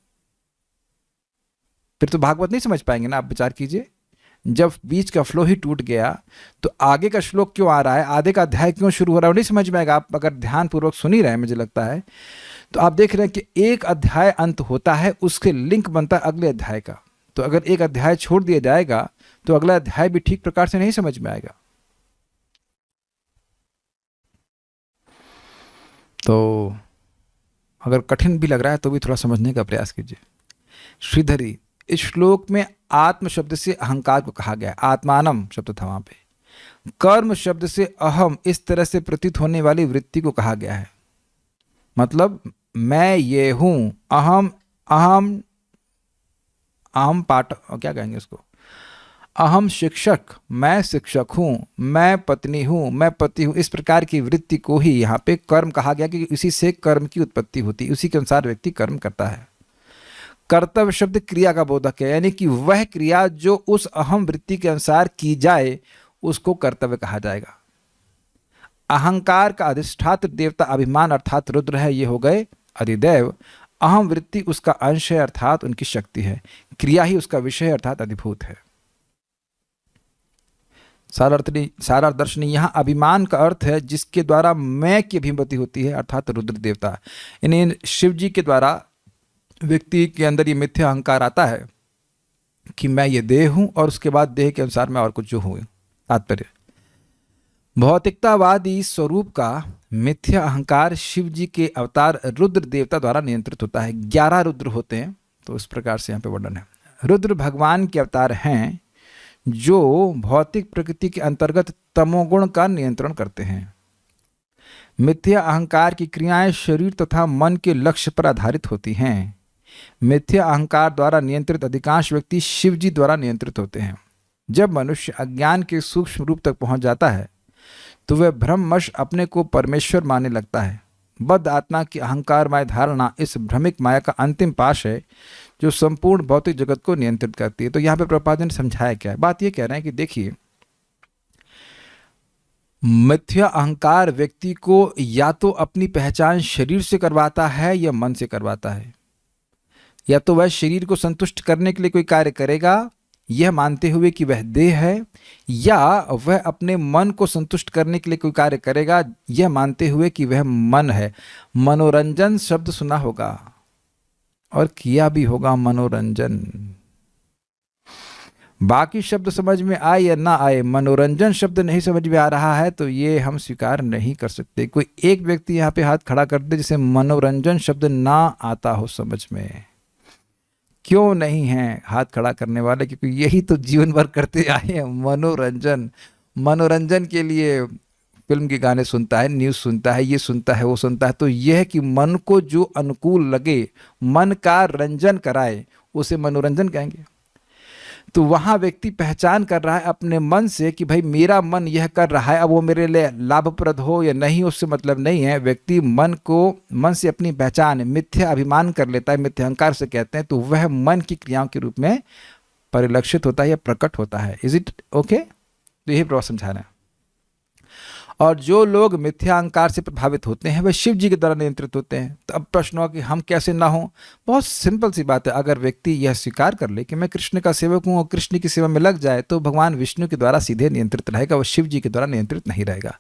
फिर तो भागवत नहीं समझ पाएंगे ना। आप विचार कीजिए, जब बीच का फ्लो ही टूट गया तो आगे का श्लोक क्यों आ रहा है, आगे का अध्याय क्यों शुरू हो रहा है, वो नहीं समझ में आएगा। आप अगर ध्यानपूर्वक सुन ही रहे हैं मुझे लगता है, तो आप देख रहे हैं कि एक अध्याय अंत होता है, उसके लिंक बनता है अगले अध्याय का। तो अगर एक अध्याय छोड़ दिया जाएगा तो अगला अध्याय भी ठीक प्रकार से नहीं समझ में आएगा। तो अगर कठिन भी लग रहा है तो भी थोड़ा समझने का प्रयास कीजिए। श्रीधरी, इस श्लोक में आत्म शब्द से अहंकार को कहा गया है, आत्मानम शब्द था वहां पे। कर्म शब्द से अहम इस तरह से प्रतीत होने वाली वृत्ति को कहा गया है। मतलब मैं ये हूं, अहम अहम अहम पाठ, क्या कहेंगे उसको, अहम शिक्षक, मैं शिक्षक हूं, मैं पत्नी हूं, मैं पति हूं, इस प्रकार की वृत्ति को ही यहाँ पे कर्म कहा गया कि इसी से कर्म की उत्पत्ति होती, उसी के अनुसार व्यक्ति कर्म करता है। कर्तव्य शब्द क्रिया का बोधक है, यानी कि वह क्रिया जो उस अहम वृत्ति के अनुसार की जाए उसको कर्तव्य कहा जाएगा। अहंकार का अधिष्ठात्र देवता अभिमान अर्थात रुद्र है, ये हो गए अधिदेव। अहम वृत्ति उसका अंश है अर्थात उनकी शक्ति है, क्रिया ही उसका विषय अर्थात अधिभूत है। सारादर्शनी यहाँ अभिमान का अर्थ है जिसके द्वारा मैं की अभिमति होती है अर्थात रुद्र देवता, यानी शिव जी के द्वारा व्यक्ति के अंदर ये मिथ्या अहंकार आता है कि मैं ये देह हूं और उसके बाद देह के अनुसार मैं और कुछ जो हूं। तात्पर्य, भौतिकतावादी स्वरूप का मिथ्या अहंकार शिव जी के अवतार रुद्र देवता द्वारा नियंत्रित होता है। 11 रुद्र होते हैं, तो इस प्रकार से यहाँ पे वर्णन है। रुद्र भगवान के अवतार हैं जो भौतिक प्रकृति के अंतर्गत तमोगुण का नियंत्रण करते हैं। मिथ्या अहंकार की क्रियाएं शरीर तथा मन के लक्ष्य पर आधारित होती हैं। मिथ्या अहंकार द्वारा नियंत्रित अधिकांश व्यक्ति शिव जी द्वारा नियंत्रित होते हैं। जब मनुष्य अज्ञान के सूक्ष्म रूप तक पहुंच जाता है तो वह भ्रमवश अपने को परमेश्वर मानने लगता है। बद्ध आत्मा की अहंकारमय धारणा इस भ्रमिक माया का अंतिम पाश है जो संपूर्ण भौतिक जगत को नियंत्रित करती है। तो यहाँ पे प्रभुपाद ने समझाया क्या है? बात ये कह रहे हैं कि देखिए, मिथ्या अहंकार व्यक्ति को या तो अपनी पहचान शरीर से करवाता है या मन से करवाता है। या तो वह शरीर को संतुष्ट करने के लिए कोई कार्य करेगा यह मानते हुए कि वह देह है, या वह अपने मन को संतुष्ट करने के लिए कोई कार्य करेगा यह मानते हुए कि वह मन है। मनोरंजन शब्द सुना होगा और किया भी होगा मनोरंजन। बाकी शब्द समझ में आए या ना आए, मनोरंजन शब्द नहीं समझ में आ रहा है तो ये हम स्वीकार नहीं कर सकते। कोई एक व्यक्ति यहाँ पे हाथ खड़ा कर दे जिसे मनोरंजन शब्द ना आता हो समझ में। क्यों नहीं है हाथ खड़ा करने वाले? क्योंकि यही तो जीवन भर करते आए हैं, मनोरंजन। मनोरंजन के लिए फिल्म के गाने सुनता है, न्यूज़ सुनता है, ये सुनता है, वो सुनता है। तो यह है कि मन को जो अनुकूल लगे, मन का रंजन कराए, उसे मनोरंजन कहेंगे। तो वहाँ व्यक्ति पहचान कर रहा है अपने मन से कि भाई मेरा मन यह कर रहा है, अब वो मेरे लिए लाभप्रद हो या नहीं उससे मतलब नहीं है। व्यक्ति मन से अपनी पहचान मिथ्या अभिमान कर लेता है, मिथ्या अहंकार से कहते हैं, तो वह मन की क्रियाओं के रूप में परिलक्षित होता है या प्रकट होता है। Is it okay? तो यही प्रभु समझा रहे हैं। और जो लोग मिथ्या अहंकार से प्रभावित होते हैं वह शिव जी के द्वारा नियंत्रित होते हैं। तो अब प्रश्न हो कि हम कैसे ना हो? बहुत सिंपल सी बात है। अगर व्यक्ति यह स्वीकार कर ले कि मैं कृष्ण का सेवक हूँ और कृष्ण की सेवा में लग जाए तो भगवान विष्णु के द्वारा सीधे नियंत्रित रहेगा, वह शिव जी के द्वारा नियंत्रित नहीं रहेगा।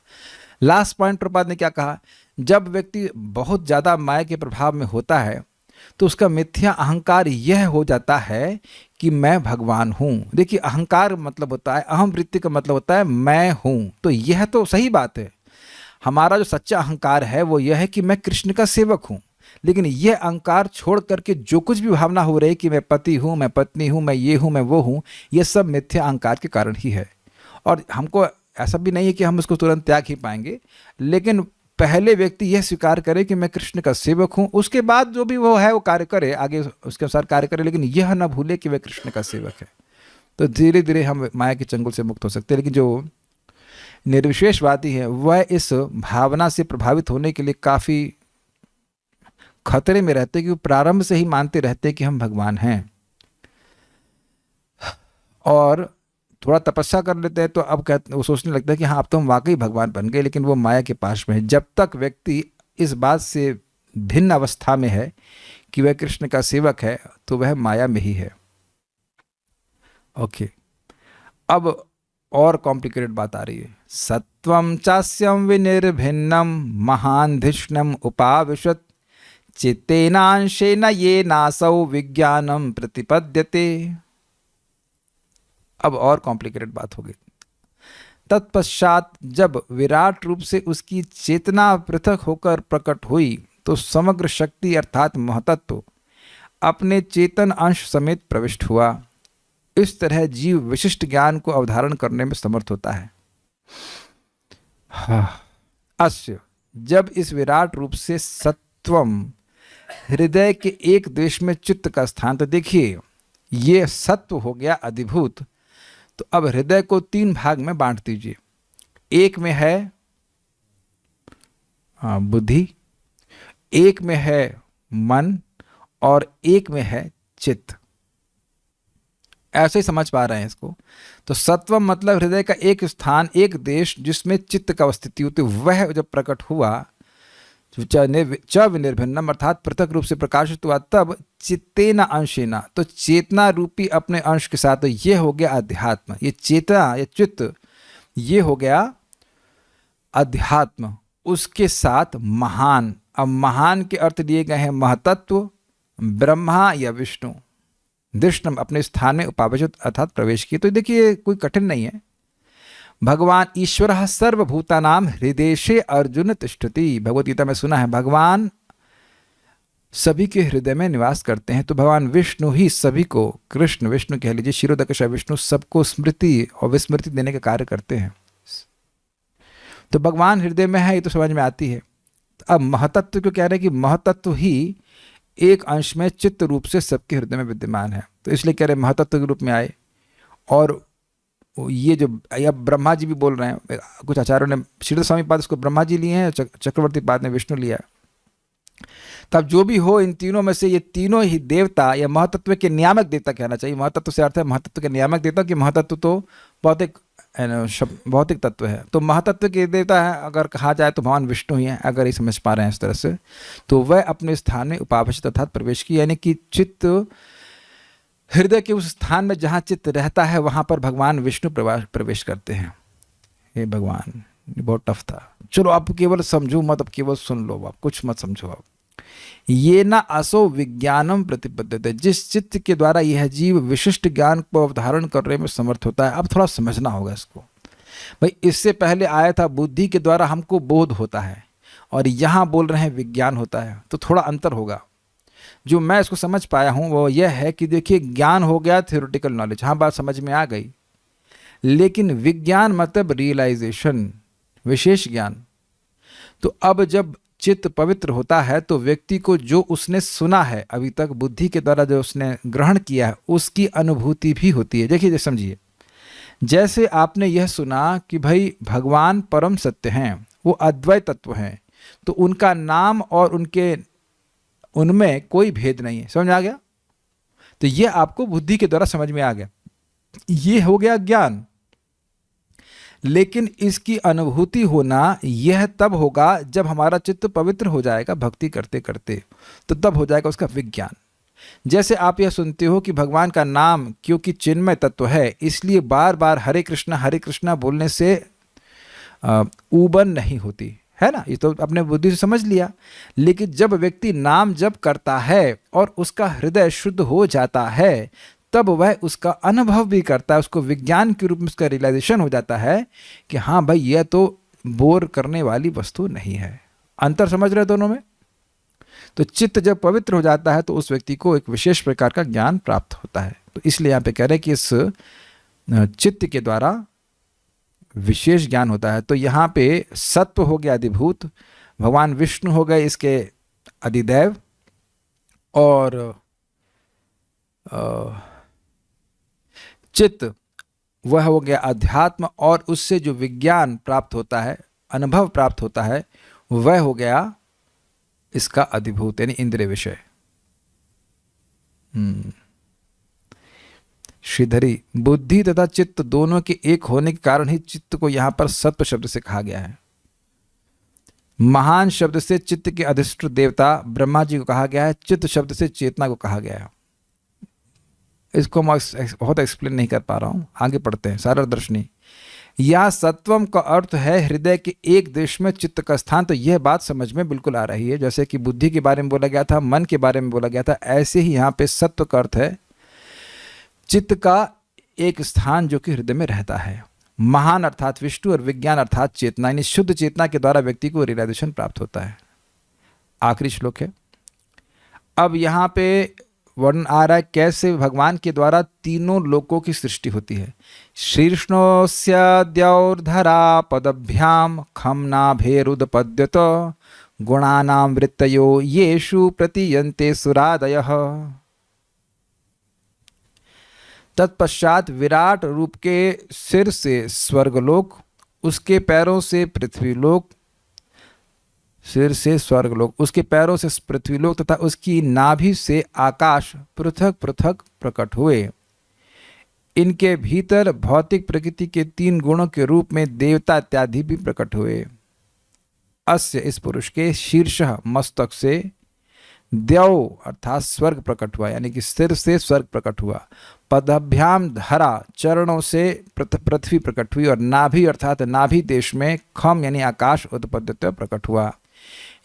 लास्ट पॉइंट प्रभुपाद ने क्या कहा? जब व्यक्ति बहुत ज़्यादा माया के प्रभाव में होता है तो उसका मिथ्या अहंकार यह हो जाता है कि मैं भगवान हूँ। देखिए, अहंकार मतलब होता है, अहम वृत्ति का मतलब होता है मैं हूँ। तो यह तो सही बात है। हमारा जो सच्चा अहंकार है वो यह है कि मैं कृष्ण का सेवक हूँ। लेकिन यह अहंकार छोड़ करके जो कुछ भी भावना हो रही है कि मैं पति हूँ, मैं पत्नी हूँ, मैं ये हूँ, मैं वो हूँ, यह सब मिथ्या अहंकार के कारण ही है। और हमको ऐसा भी नहीं है कि हम उसको तुरंत त्याग ही पाएंगे, लेकिन पहले व्यक्ति यह स्वीकार करे कि मैं कृष्ण का सेवक हूँ, उसके बाद जो भी वो है वो कार्य करे, आगे उसके अनुसार कार्य करे, लेकिन यह ना भूले कि वह कृष्ण का सेवक है। तो धीरे धीरे हम माया के चंगुल से मुक्त हो सकते हैं। लेकिन जो निर्विशेषवादी है वह इस भावना से प्रभावित होने के लिए काफ़ी खतरे में रहते हैं, कि वो प्रारंभ से ही मानते रहते हैं कि हम भगवान हैं, और थोड़ा तपस्या कर लेते हैं तो अब वो सोचने लगता है कि हाँ अब तो हम वाकई भगवान बन गए, लेकिन वो माया के पास में है। जब तक व्यक्ति इस बात से भिन्न अवस्था में है कि वह कृष्ण का सेवक है तो वह माया में ही है। ओके, अब और कॉम्प्लिकेटेड बात आ रही है। सत्वं चास्यं विनिर्भिन्नं महान्धिष्णम् उपाविशत् चित्तेनांशेन येनासौ विज्ञानं प्रतिपद्यते। अब और कॉम्प्लिकेटेड बात होगी। तत्पश्चात जब विराट रूप से उसकी चेतना पृथक होकर प्रकट हुई तो समग्र शक्ति अर्थात महतत्व अपने चेतन अंश समेत प्रविष्ट हुआ। इस तरह जीव विशिष्ट ज्ञान को अवधारण करने में समर्थ होता है। अस्य, जब इस विराट रूप से सत्वम हृदय के एक देश में चित्त का स्थान, तो देखिए ये सत्व हो गया अधिभूत। तो अब हृदय को 3 भाग में बांट दीजिए। एक में है बुद्धि, एक में है मन, और एक में है चित्त। ऐसे ही समझ पा रहे हैं इसको? तो सत्वम मतलब हृदय का एक स्थान, एक देश जिसमें चित्त का स्थिति होती, वह जब प्रकट हुआ च विनिर्भिन्नम अर्थात पृथक रूप से प्रकाशित हुआ, तब चित्तेन अंशेना, तो चेतना रूपी अपने अंश के साथ, तो ये हो गया अध्यात्म। ये चेतना, ये चित्त, ये हो गया अध्यात्म। उसके साथ महान। अब महान के अर्थ दिए गए हैं महतत्व, ब्रह्मा या विष्णु दृष्टम अपने स्थान में उपावचित अर्थात प्रवेश किए। तो देखिए कोई कठिन नहीं है। भगवान ईश्वरः सर्वभूतानां हृदेशे अर्जुन तिष्ठति, भगवत गीता में सुना है भगवान सभी के हृदय में निवास करते हैं। तो भगवान विष्णु ही सभी को, कृष्ण विष्णु कह लीजिए, क्षीरोदकश विष्णु, सबको स्मृति और विस्मृति देने का कार्य करते हैं। तो भगवान हृदय में है ये तो समझ में आती है। अब महतत्व क्यों कह रहे हैं कि महतत्व ही एक अंश में चित्त रूप से सबके हृदय में विद्यमान है, तो इसलिए कह रहे महतत्व के रूप में आए। और ये जो अब ब्रह्मा जी भी बोल रहे हैं, कुछ आचार्यों ने श्रीधर स्वामी पाद इसको ब्रह्मा जी लिए हैं, चक्रवर्ती पाद ने विष्णु लिया। तब जो भी हो इन तीनों में से ये तीनों ही देवता या महतत्व के नियामक देवता कहना चाहिए। महतत्व से अर्थ है महतत्व के नियामक देवता, कि महतत्व तो भौतिक तत्व है, तो महतत्व के देवता है अगर कहा जाए तो भगवान विष्णु ही है, अगर ये समझ पा रहे हैं इस तरह से। तो वह अपने स्थान में उपावचित अर्थात प्रवेश की, यानी कि चित्त हृदय के उस स्थान में जहाँ चित्त रहता है वहाँ पर भगवान विष्णु प्रवेश करते हैं। हे भगवान, बहुत टफ था। चलो आप केवल समझो मत, अब केवल सुन लो, आप कुछ मत समझो। आप ये ना असो विज्ञानम प्रतिपद्यते, जिस चित्त के द्वारा यह जीव विशिष्ट ज्ञान को अवधारण करने में समर्थ होता है। अब थोड़ा समझना होगा इसको भाई। इससे पहले आया था बुद्धि के द्वारा हमको बोध होता है, और यहाँ बोल रहे हैं विज्ञान होता है, तो थोड़ा अंतर होगा। जो मैं इसको समझ पाया हूँ वो यह है कि देखिए ज्ञान हो गया थ्योरेटिकल नॉलेज, हाँ बात समझ में आ गई, लेकिन विज्ञान मतलब रियलाइजेशन, विशेष ज्ञान। तो अब जब चित्त पवित्र होता है तो व्यक्ति को जो उसने सुना है अभी तक, बुद्धि के द्वारा जो उसने ग्रहण किया है, उसकी अनुभूति भी होती है। देखिए समझिए, जैसे आपने यह सुना कि भाई भगवान परम सत्य हैं, वो अद्वैत तत्व हैं, तो उनका नाम और उनमें कोई भेद नहीं है, समझ आ गया? तो यह आपको बुद्धि के द्वारा समझ में आ गया, ये हो गया ज्ञान। लेकिन इसकी अनुभूति होना यह तब होगा जब हमारा चित्त पवित्र हो जाएगा भक्ति करते करते, तो तब हो जाएगा उसका विज्ञान। जैसे आप यह सुनते हो कि भगवान का नाम क्योंकि चिन्मय तत्व है, इसलिए बार बार हरे कृष्णा बोलने से ऊबन नहीं होती है ना, ये तो अपने बुद्धि से समझ लिया। लेकिन जब व्यक्ति नाम जप करता है और उसका हृदय शुद्ध हो जाता है, तब वह उसका अनुभव भी करता है, उसको विज्ञान के रूप में उसका रियलाइजेशन हो जाता है कि हाँ भाई यह तो बोर करने वाली वस्तु नहीं है। अंतर समझ रहे दोनों में? तो चित्त जब पवित्र हो जाता है तो उस व्यक्ति को एक विशेष प्रकार का ज्ञान प्राप्त होता है। तो इसलिए यहाँ पे कह रहे हैं कि इस चित्त के द्वारा विशेष ज्ञान होता है। तो यहाँ पे सत्व हो गया अधिभूत, भगवान विष्णु हो गए इसके अधिदैव, और चित्त वह हो गया अध्यात्म, और उससे जो विज्ञान प्राप्त होता है, अनुभव प्राप्त होता है, वह हो गया इसका अधिभूत यानी इंद्रिय विषय। श्रीधरी, बुद्धि तथा चित्त दोनों के एक होने के कारण ही चित्त को यहां पर सत्व शब्द से कहा गया है। महान शब्द से चित्त के अधिष्ठ देवता ब्रह्मा जी को कहा गया है, चित्त शब्द से चेतना को कहा गया है। इसको मैं बहुत एक्सप्लेन नहीं कर पा रहा हूं, आगे पढ़ते हैं। सारर दर्शनी, यह सत्वम का अर्थ है हृदय के एक देश में चित्त का स्थान। तो यह बात समझ में बिल्कुल आ रही है, जैसे कि बुद्धि के बारे में बोला गया था, मन के बारे में बोला गया था, ऐसे ही यहाँ पे सत्व का अर्थ है चित्त का एक स्थान जो कि हृदय में रहता है। महान अर्थात विष्णु, और विज्ञान अर्थात चेतना, यानी शुद्ध चेतना के द्वारा व्यक्ति को रियलाइजेशन प्राप्त होता है। आखिरी श्लोक है। अब यहाँ पे वर्णन आ रहा है कैसे भगवान के द्वारा तीनों लोकों की सृष्टि होती है। शीर्ष्णोस्य द्यौर्धरा पदभ्याम खम नाभेरुदपद्यत गुणानां वृत्तयो येषु प्रतीयन्ते सुरादयः। तत्पश्चात विराट रूप के सिर से स्वर्गलोक, उसके पैरों से पृथ्वीलोक, सिर से स्वर्गलोक, उसके पैरों से पृथ्वीलोक तथा उसकी नाभि से आकाश पृथक पृथक प्रकट हुए। इनके भीतर भौतिक प्रकृति के 3 गुणों के रूप में देवता इत्यादि भी प्रकट हुए। अस्य इस पुरुष के शीर्ष मस्तक से द्यौ अर्थात स्वर्ग प्रकट हुआ, यानी कि सिर से स्वर्ग प्रकट हुआ। पदभ्याम धरा चरणों से पृथ्वी प्रकट हुई, और नाभि अर्थात नाभि देश में खम यानी आकाश उत्पद्यत प्रकट हुआ।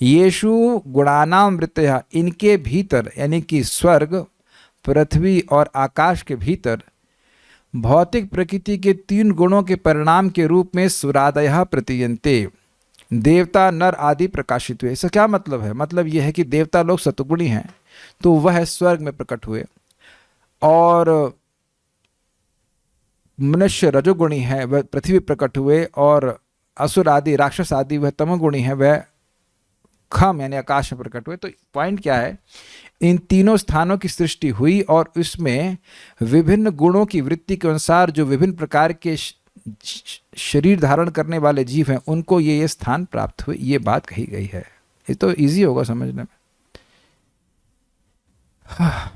येषु गुणानाम वृत्तयः, इनके भीतर यानी कि स्वर्ग, पृथ्वी और आकाश के भीतर भौतिक प्रकृति के 3 गुणों के परिणाम के रूप में सुरादयः प्रतीयन्ते, देवता नर आदि प्रकाशित हुए। इसका क्या मतलब है? मतलब यह है कि देवता लोग सतुगुणी हैं तो वह स्वर्ग में प्रकट हुए, और मनुष्य रजोगुणी है वह पृथ्वी प्रकट हुए, और असुर आदि राक्षस आदि वह तमोगुणी है वह खम यानी आकाश में प्रकट हुए। तो पॉइंट क्या है, इन तीनों स्थानों की सृष्टि हुई और उसमें विभिन्न गुणों की वृत्ति के अनुसार जो विभिन्न प्रकार के शरीर धारण करने वाले जीव हैं उनको ये स्थान प्राप्त हुए, ये बात कही गई है। ये तो इजी होगा समझने में।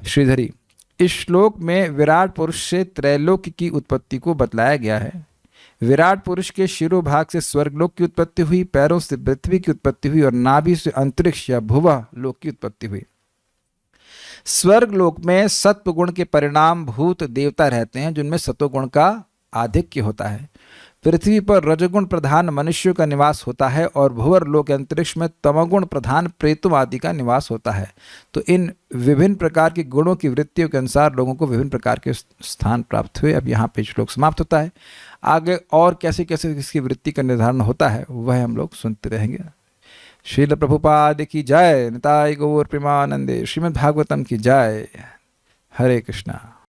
श्रीधरी, इस श्लोक में विराट पुरुष से त्रैलोक्य की उत्पत्ति को बतलाया गया है। विराट पुरुष के शिरोभाग से स्वर्गलोक की उत्पत्ति हुई, पैरों से पृथ्वी की उत्पत्ति हुई और नाभि से अंतरिक्ष या भुवा लोक की उत्पत्ति हुई। स्वर्गलोक में सत्व गुण के परिणाम भूत देवता रहते हैं जिनमें सत्वगुण का आधिक्य होता है। पृथ्वी पर रजगुण प्रधान मनुष्यों का निवास होता है और भुवर लोक अंतरिक्ष में तमोगुण प्रधान प्रेतों आदि का निवास होता है। तो इन विभिन्न प्रकार के गुणों की वृत्तियों के अनुसार लोगों को विभिन्न प्रकार के स्थान प्राप्त हुए। अब यहाँ पे श्लोक समाप्त होता है। आगे और कैसे कैसे इसकी वृत्ति का निर्धारण होता है वह हम लोग सुनते रहेंगे। श्रील प्रभुपाद की जय। निताय गौर प्रेमानंदे। श्रीमद् भागवतम की जय। हरे कृष्णा।